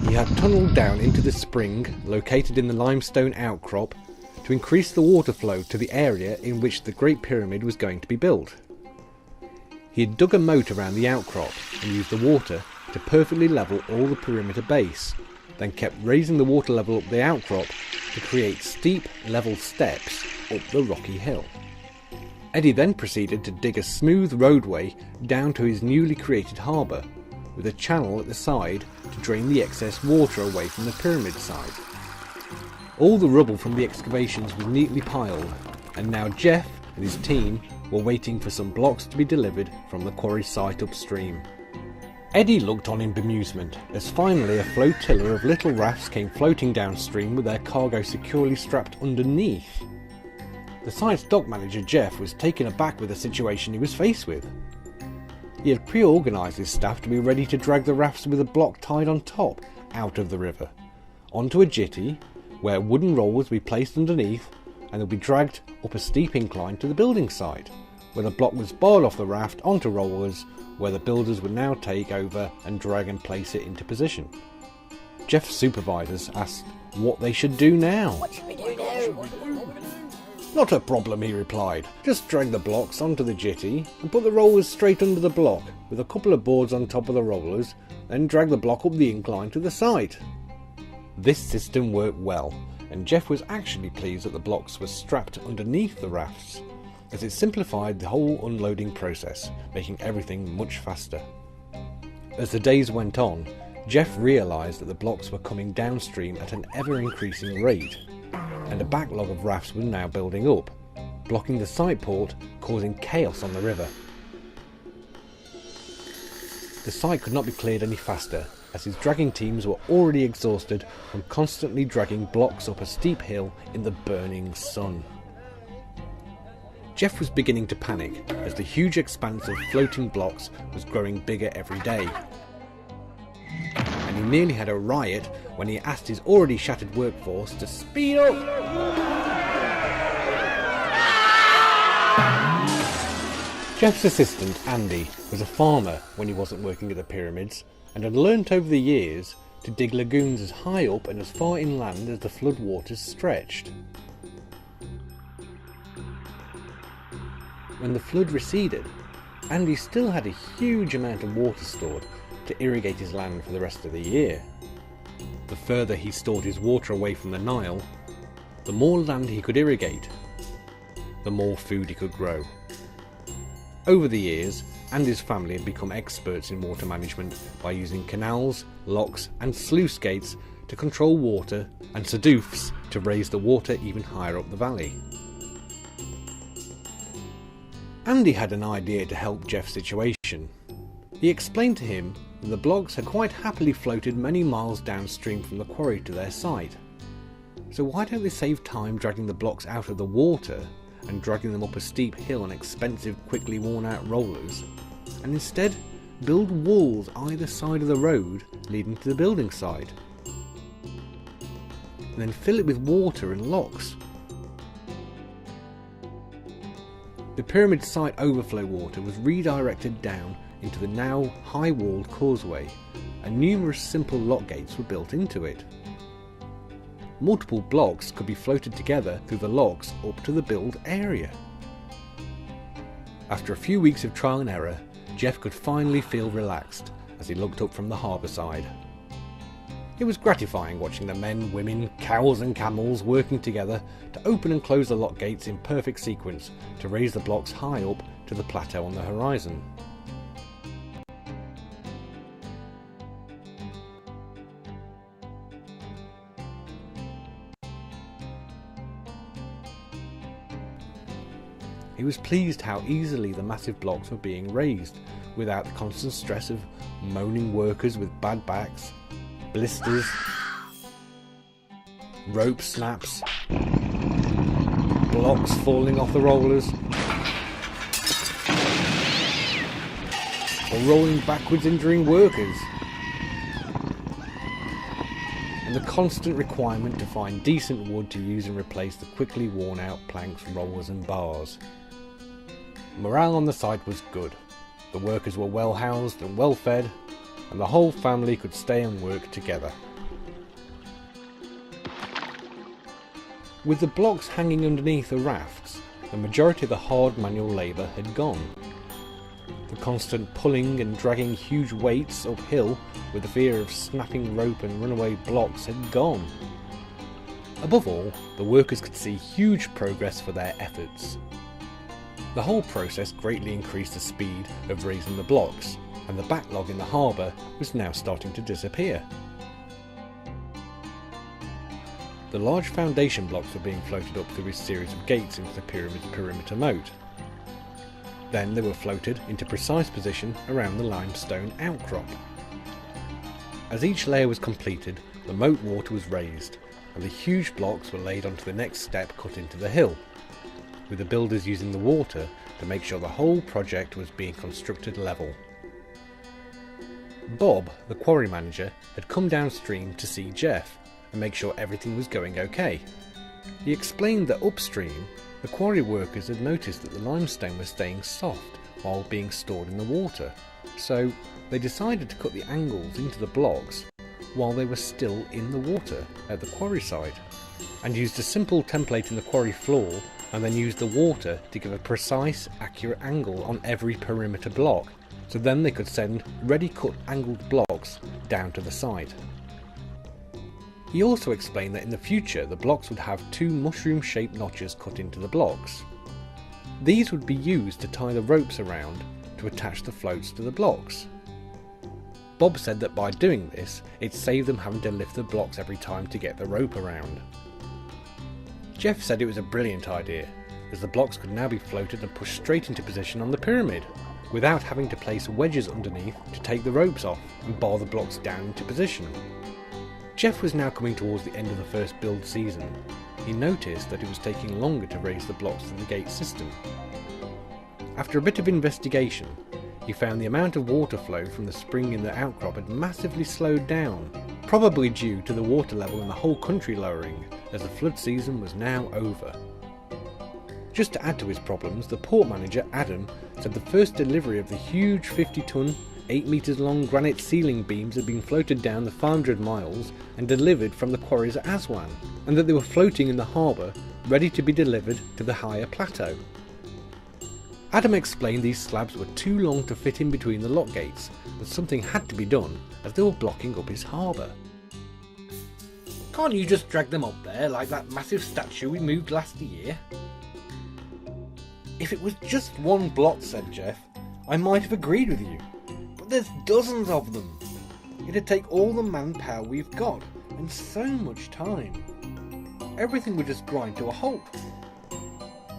he had tunnelled down into the spring located in the limestone outcrop to increase the water flow to the area in which the Great Pyramid was going to be built. He had dug a moat around the outcrop and used the water to perfectly level all the perimeter base, then kept raising the water level up the outcrop to create steep, level steps up the rocky hill. Eddie then proceeded to dig a smooth roadway down to his newly created harbour, with a channel at the side to drain the excess water away from the pyramid side. All the rubble from the excavations was neatly piled, and now Jeff and his team were waiting for some blocks to be delivered from the quarry site upstream. Eddie looked on in bemusement as finally a flotilla of little rafts came floating downstream with their cargo securely strapped underneath. The site's dock manager Jeff was taken aback with the situation he was faced with. He had pre-organised his staff to be ready to drag the rafts with a block tied on top out of the river, onto a jetty where wooden rollers would be placed underneath and they'll be dragged up a steep incline to the building site, where the block was barred off the raft onto rollers where the builders would now take over and drag and place it into position. Jeff's supervisors asked what they should do now. What should we do now? Not a problem, he replied. Just drag the blocks onto the jetty and put the rollers straight under the block with a couple of boards on top of the rollers, then drag the block up the incline to the site. This system worked well, and Jeff was actually pleased that the blocks were strapped underneath the rafts, as it simplified the whole unloading process, making everything much faster. As the days went on, Jeff realised that the blocks were coming downstream at an ever-increasing rate, and a backlog of rafts was now building up, blocking the site port, causing chaos on the river. The site could not be cleared any faster, as his dragging teams were already exhausted from constantly dragging blocks up a steep hill in the burning sun. Jeff was beginning to panic as the huge expanse of floating blocks was growing bigger every day. And he nearly had a riot when he asked his already shattered workforce to speed up. Jeff's assistant, Andy, was a farmer when he wasn't working at the pyramids, and had learnt over the years to dig lagoons as high up and as far inland as the flood waters stretched. When the flood receded, Andy still had a huge amount of water stored to irrigate his land for the rest of the year. The further he stored his water away from the Nile, the more land he could irrigate, the more food he could grow. Over the years, Andy's family had become experts in water management by using canals, locks and sluice gates to control water, and sadoufs to raise the water even higher up the valley. Andy had an idea to help Jeff's situation. He explained to him that the blocks had quite happily floated many miles downstream from the quarry to their site. So why don't they save time dragging the blocks out of the water and dragging them up a steep hill on expensive, quickly worn out rollers, and instead build walls either side of the road leading to the building site, and then fill it with water and locks. The pyramid site overflow water was redirected down into the now high-walled causeway, and numerous simple lock gates were built into it. Multiple blocks could be floated together through the locks up to the build area. After a few weeks of trial and error, Jeff could finally feel relaxed as he looked up from the harbour side. It was gratifying watching the men, women, cows and camels working together to open and close the lock gates in perfect sequence to raise the blocks high up to the plateau on the horizon. He was pleased how easily the massive blocks were being raised, without the constant stress of moaning workers with bad backs, blisters, rope snaps, blocks falling off the rollers, or rolling backwards injuring workers, and the constant requirement to find decent wood to use and replace the quickly worn out planks, rollers and bars. Morale on the site was good. The workers were well housed and well fed, and the whole family could stay and work together. With the blocks hanging underneath the rafts, the majority of the hard manual labour had gone. The constant pulling and dragging huge weights uphill with the fear of snapping rope and runaway blocks had gone. Above all, the workers could see huge progress for their efforts. The whole process greatly increased the speed of raising the blocks, and the backlog in the harbour was now starting to disappear. The large foundation blocks were being floated up through a series of gates into the pyramid's perimeter moat. Then they were floated into precise position around the limestone outcrop. As each layer was completed, the moat water was raised, and the huge blocks were laid onto the next step cut into the hill, with the builders using the water to make sure the whole project was being constructed level. Bob, the quarry manager, had come downstream to see Jeff and make sure everything was going okay. He explained that upstream, the quarry workers had noticed that the limestone was staying soft while being stored in the water, so they decided to cut the angles into the blocks while they were still in the water at the quarry site, and used a simple template in the quarry floor, and then used the water to give a precise, accurate angle on every perimeter block, so then they could send ready cut angled blocks down to the site. He also explained that in the future the blocks would have 2 mushroom-shaped notches cut into the blocks. These would be used to tie the ropes around to attach the floats to the blocks. Bob said that by doing this, it saved them having to lift the blocks every time to get the rope around. Jeff said it was a brilliant idea, as the blocks could now be floated and pushed straight into position on the pyramid, without having to place wedges underneath to take the ropes off and bar the blocks down into position. Jeff was now coming towards the end of the first build season. He noticed that it was taking longer to raise the blocks than the gate system. After a bit of investigation, he found the amount of water flow from the spring in the outcrop had massively slowed down, probably due to the water level in the whole country lowering, as the flood season was now over. Just to add to his problems, the port manager, Adam, said the first delivery of the huge 50-ton, 8 metres long granite ceiling beams had been floated down the 500 miles and delivered from the quarries at Aswan, and that they were floating in the harbour, ready to be delivered to the higher plateau. Adam explained these slabs were too long to fit in between the lock gates, and something had to be done as they were blocking up his harbour. "Can't you just drag them up there like that massive statue we moved last year?" "If it was just one block," said Jeff, "I might have agreed with you. But there's dozens of them. It'd take all the manpower we've got, and so much time. Everything would just grind to a halt.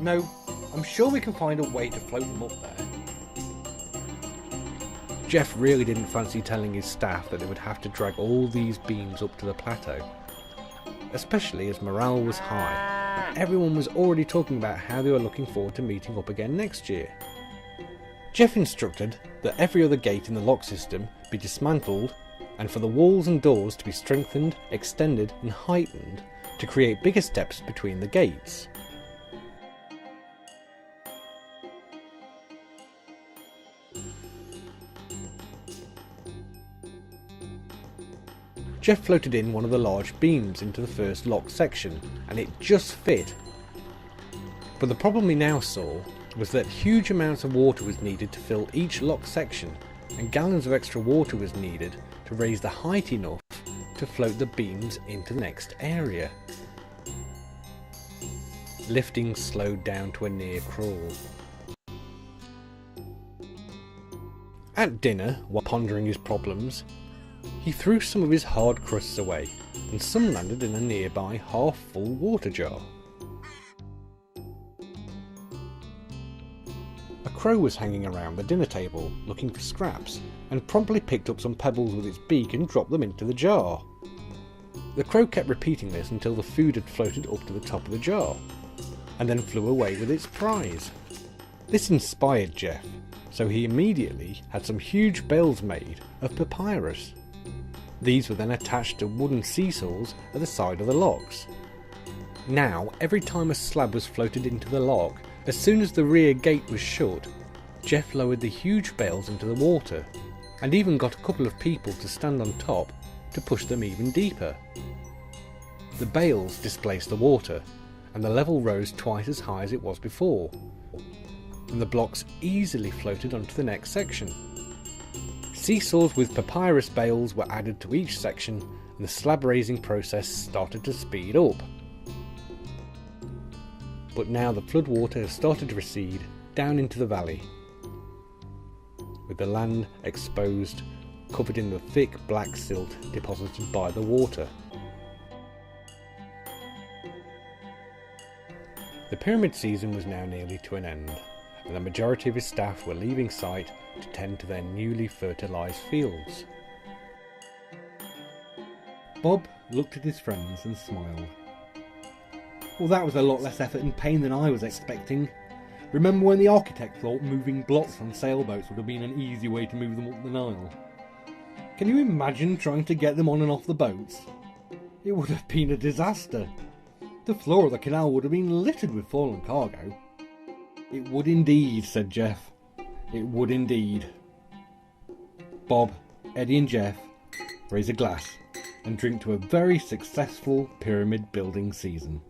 No, I'm sure we can find a way to float them up there." Jeff really didn't fancy telling his staff that they would have to drag all these beams up to the plateau, especially as morale was high, and everyone was already talking about how they were looking forward to meeting up again next year. Jeff instructed that every other gate in the lock system be dismantled, and for the walls and doors to be strengthened, extended and heightened to create bigger steps between the gates. Jeff floated in one of the large beams into the first lock section, and it just fit. But the problem he now saw was that huge amounts of water was needed to fill each lock section, and gallons of extra water was needed to raise the height enough to float the beams into the next area. Lifting slowed down to a near crawl. At dinner, while pondering his problems, he threw some of his hard crusts away, and some landed in a nearby half-full water jar. A crow was hanging around the dinner table, looking for scraps, and promptly picked up some pebbles with its beak and dropped them into the jar. The crow kept repeating this until the food had floated up to the top of the jar, and then flew away with its prize. This inspired Jeff, so he immediately had some huge bales made of papyrus. These were then attached to wooden seesaws at the side of the locks. Now, every time a slab was floated into the lock, as soon as the rear gate was shut, Jeff lowered the huge bales into the water, and even got a couple of people to stand on top to push them even deeper. The bales displaced the water, and the level rose twice as high as it was before, and the blocks easily floated onto the next section. Seesaws with papyrus bales were added to each section, and the slab raising process started to speed up. But now the floodwater has started to recede down into the valley, with the land exposed, covered in the thick black silt deposited by the water. The pyramid season was now nearly to an end, and the majority of his staff were leaving site to tend to their newly fertilised fields. Bob looked at his friends and smiled. Well, that was a lot less effort and pain than I was expecting. Remember when the architect thought moving blocks on sailboats would have been an easy way to move them up the Nile? Can you imagine trying to get them on and off the boats? It would have been a disaster. The floor of the canal would have been littered with fallen cargo. It would indeed, said Jeff. It would indeed. Bob, Eddie and Jeff raise a glass and drink to a very successful pyramid building season.